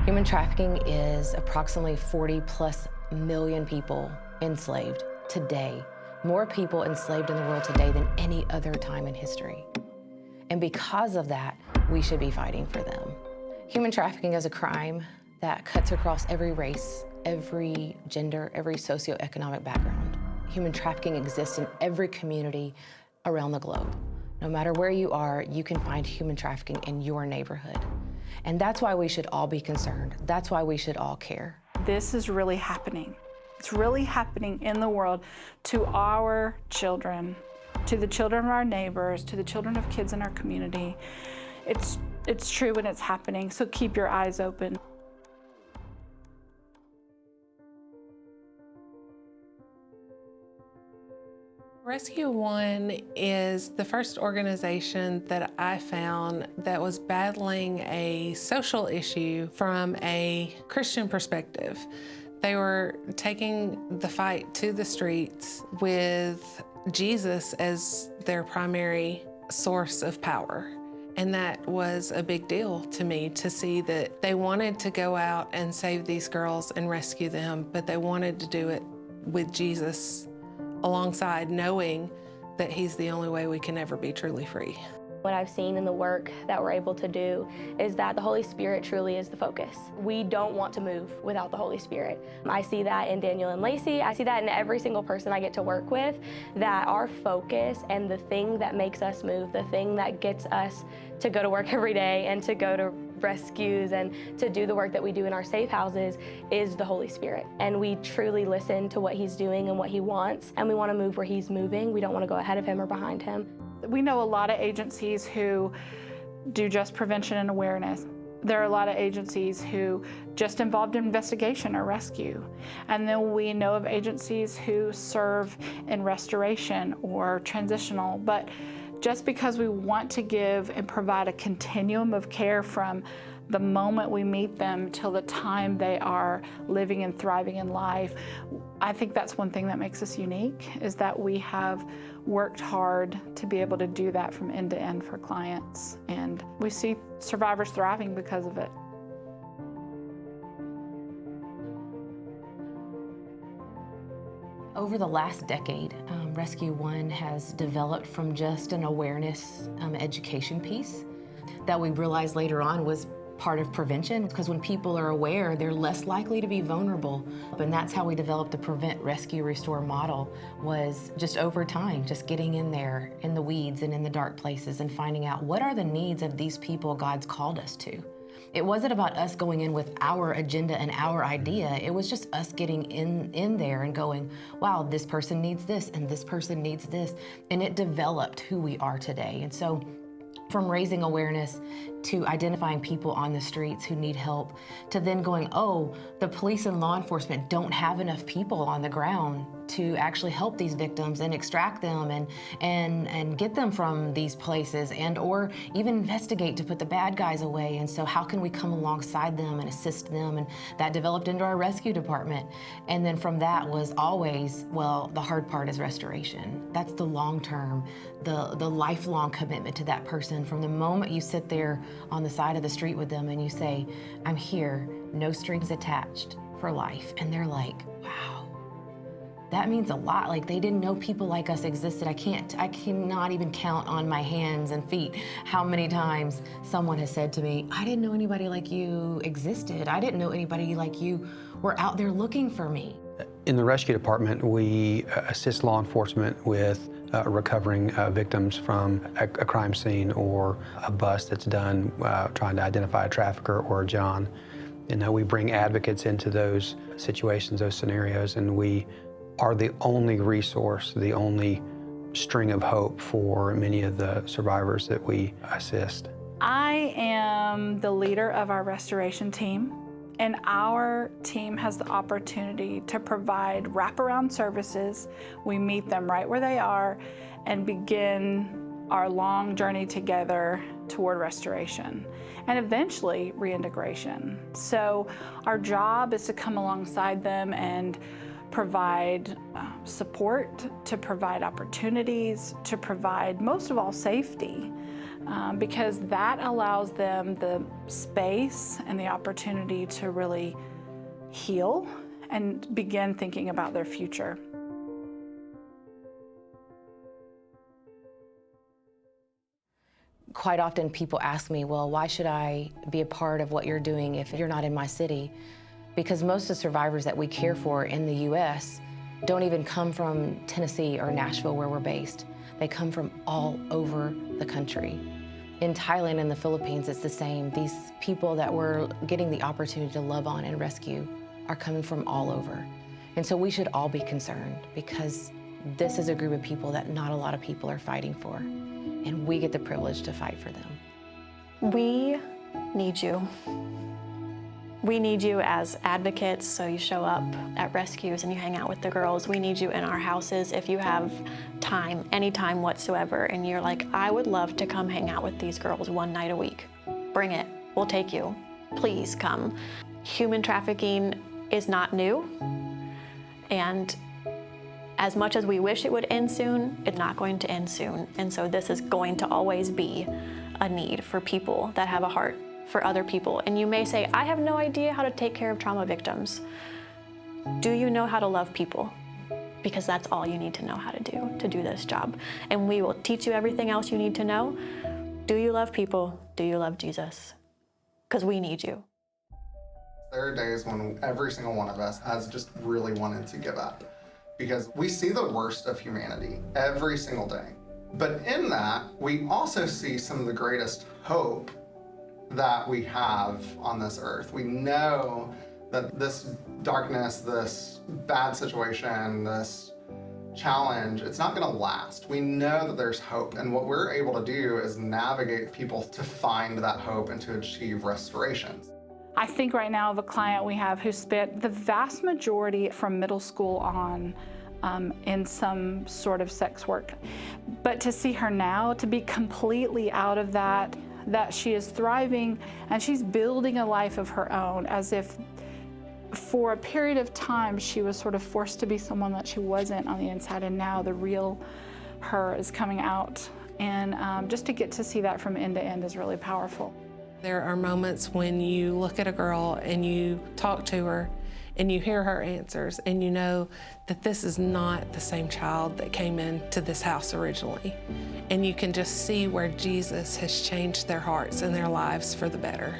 Human trafficking is approximately 40+ million people enslaved today. More people enslaved in the world today than any other time in history. And because of that, we should be fighting for them. Human trafficking is a crime that cuts across every race, every gender, every socioeconomic background. Human trafficking exists in every community around the globe. No matter where you are, you can find human trafficking in your neighborhood. And that's why we should all be concerned. That's why we should all care. This is really happening. It's really happening in the world to our children, to the children of our neighbors, to the children of kids in our community. It's true and it's happening, so keep your eyes open. Rescue One is the first organization that I found that was battling a social issue from a Christian perspective. They were taking the fight to the streets with Jesus as their primary source of power. And that was a big deal to me, to see that they wanted to go out and save these girls and rescue them, but they wanted to do it with Jesus alongside, knowing that he's the only way we can ever be truly free. What I've seen in the work that we're able to do is that the Holy Spirit truly is the focus. We don't want to move without the Holy Spirit. I see that in Daniel and Lacey. I see that in every single person I get to work with, that our focus and the thing that makes us move, the thing that gets us to go to work every day and to go to rescues and to do the work that we do in our safe houses is the Holy Spirit. And we truly listen to what he's doing and what he wants, and we want to move where he's moving. We don't want to go ahead of him or behind him. We know a lot of agencies who do just prevention and awareness. There are a lot of agencies who just involved in investigation or rescue. And then we know of agencies who serve in restoration or transitional. But just because we want to give and provide a continuum of care from the moment we meet them till the time they are living and thriving in life, I think that's one thing that makes us unique, is that we have worked hard to be able to do that from end to end for clients. And we see survivors thriving because of it. Over the last decade, Rescue One has developed from just an awareness education piece that we realized later on was part of prevention, because when people are aware, they're less likely to be vulnerable. And that's how we developed the Prevent, Rescue, Restore model, was just over time, just getting in there in the weeds and in the dark places and finding out what are the needs of these people God's called us to. It wasn't about us going in with our agenda and our idea. It was just us getting in there and going, wow, this person needs this and this person needs this. And it developed who we are today. And so from raising awareness to identifying people on the streets who need help, to then going, oh, the police and law enforcement don't have enough people on the ground to actually help these victims and extract them and get them from these places, and or even investigate to put the bad guys away. And so how can we come alongside them and assist them? And that developed into our rescue department. And then from that was always, well, the hard part is restoration. That's the long term, the lifelong commitment to that person. From the moment you sit there on the side of the street with them and you say, I'm here, no strings attached, for life. And they're like, wow, that means a lot. Like, they didn't know people like us existed. I cannot even count on my hands and feet how many times someone has said to me, I didn't know anybody like you existed. I didn't know anybody like you were out there looking for me. In the rescue department, we assist law enforcement with recovering victims from a crime scene or a bust that's done trying to identify a trafficker or a John. And we bring advocates into those situations, those scenarios, and we are the only resource, the only string of hope for many of the survivors that we assist. I am the leader of our restoration team, and our team has the opportunity to provide wraparound services. We meet them right where they are and begin our long journey together toward restoration and eventually reintegration. So our job is to come alongside them and provide support, to provide opportunities, to provide, most of all, safety, because that allows them the space and the opportunity to really heal and begin thinking about their future. Quite often people ask me, well, why should I be a part of what you're doing if you're not in my city? Because most of the survivors that we care for in the U.S. don't even come from Tennessee or Nashville, where we're based. They come from all over the country. In Thailand and the Philippines, it's the same. These people that we're getting the opportunity to love on and rescue are coming from all over. And so we should all be concerned, because this is a group of people that not a lot of people are fighting for. And we get the privilege to fight for them. We need you. We need you as advocates, so you show up at rescues and you hang out with the girls. We need you in our houses if you have time, any time whatsoever, and you're like, I would love to come hang out with these girls one night a week. Bring it, we'll take you. Please come. Human trafficking is not new, and as much as we wish it would end soon, it's not going to end soon. And so this is going to always be a need for people that have a heart for other people. And you may say, I have no idea how to take care of trauma victims. Do you know how to love people? Because that's all you need to know how to do this job. And we will teach you everything else you need to know. Do you love people? Do you love Jesus? Because we need you. There are days when every single one of us has just really wanted to give up, because we see the worst of humanity every single day. But in that, we also see some of the greatest hope that we have on this earth. We know that this darkness, this bad situation, this challenge, it's not gonna last. We know that there's hope, and what we're able to do is navigate people to find that hope and to achieve restoration. I think right now of a client we have who spent the vast majority from middle school on in some sort of sex work. But to see her now, to be completely out of that she is thriving and she's building a life of her own, as if for a period of time she was sort of forced to be someone that she wasn't on the inside, and now the real her is coming out. And just to get to see that from end to end is really powerful. There are moments when you look at a girl and you talk to her and you hear her answers and you know that this is not the same child that came into this house originally. And you can just see where Jesus has changed their hearts and their lives for the better.